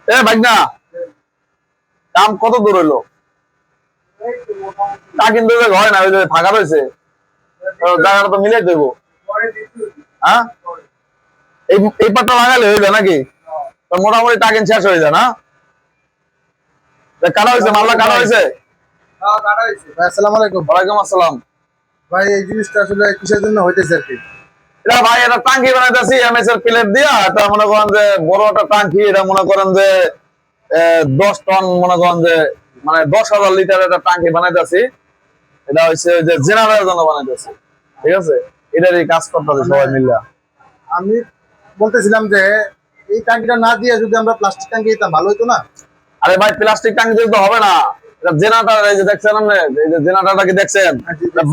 এ ভাই না কাম কত দূর হইলো? তা কিন্তু হয় না, ওই যে ফাঁকা রয়েছে জায়গাটা তো মিলাই দেবো। হ্যাঁ, এই পাটটা লাগালে হয়ে যায় নাকি? মোটামুটি টাকিন শেষ হয়ে যায় না? কাটা হয়েছে, মাল্লা কাটা হয়েছে। আসসালামু আলাইকুম। ওয়ালাইকুম আসসালাম। ভাই এই জিনিসটা আসলে কিসের জন্য হইতেছে আর কি? এটা ভাই এটা টাঙ্কি বানাইতেছি এমএস এর প্লেট দিয়া। এটা মনে করেন যে বড় একটা টাঙ্কি, এটা মনে করেন যে 10 টন, মনে করেন যে মানে 10,000 লিটার একটা টাঙ্কি বানাইতেছি। এটা হচ্ছে যে জেনারেলের জন্য বানাইতেছি, ঠিক আছে? এটারই কাজ করতেছে সবাই মিলে। আমি বলতেছিলাম যে এই ট্যাঙ্কিটা না দিয়ে যদি আমরা প্লাস্টিক ট্যাঙ্কি দিতাম ভালো হতো না? আরে ভাই প্লাস্টিক টাঙ্কি দিয়ে তো হবে না। এটা জেনারেটর, এই যে দেখছেন আপনি, এই যে জেনারেটরটা কি দেখছেন?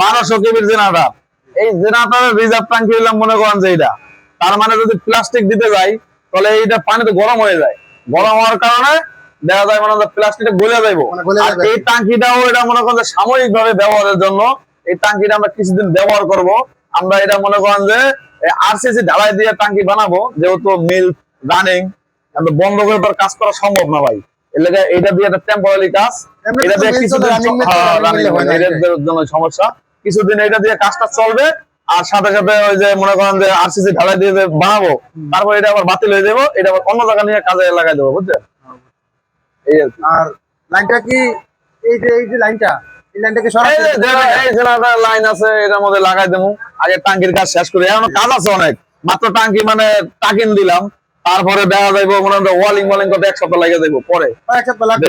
1200 কেবির জেনারেটর। এই জেনারেটরের রিজার্ভ টাঙ্কি হইলাম মনে করেন যে এটা। তার মানে যদি প্লাস্টিক দিতে যাই তাহলে এইটা পানিতে গরম হয়ে যায়। গরম হওয়ার কারণে দেখা যায় মানে প্লাস্টিকটা গলে যাইবো। আর এই টাঙ্কিটাও এটা মনে করেন যে সাময়িক ভাবে ব্যবহারের জন্য এই টাঙ্কিটা আমরা কিছুদিন ব্যবহার করব। আমরা এটা মনে করেন যে আরসিসি ঢালাই দিয়ে টাঙ্কি বানাবো, যেহেতু মিল রানিং, বন্ধ করে তো কাজ করা সম্ভব না ভাই। এর লেগে এটা দিয়ে একটা টেম্পোরারি কাজ, এটা দিয়ে কিছুদিন এটার জন্য সমস্যা, কিছুদিন এটা দিয়ে কাজটা চলবে। আর সাথে সাথে ওই যে মনে করেন যে আরসিসি ঢালাই দিয়ে বানাবো, তারপর এটা আবার বাতিল হয়ে যাবো, এটা আবার অন্য জায়গা নিয়ে কাজে লাগাই দেবো, বুঝছেন? এই আর কি। আর লাইনটা কি এই যে লাইনটা, এই লাইনটাকে এই যে লাইন আছে এটার মধ্যে লাগাই দেবো। আগে টাঙ্কির কাজ শেষ করি, এখন কাজ আছে অনেক। মাত্র টাঙ্কি মানে টাকিন দিলাম, তারপরে দেখা যাইবো মনে হয় ওয়ালিং করতে 1 সপ্তাহ লাগে যাইবো পরে। এক সপ্তাহ লাগবে।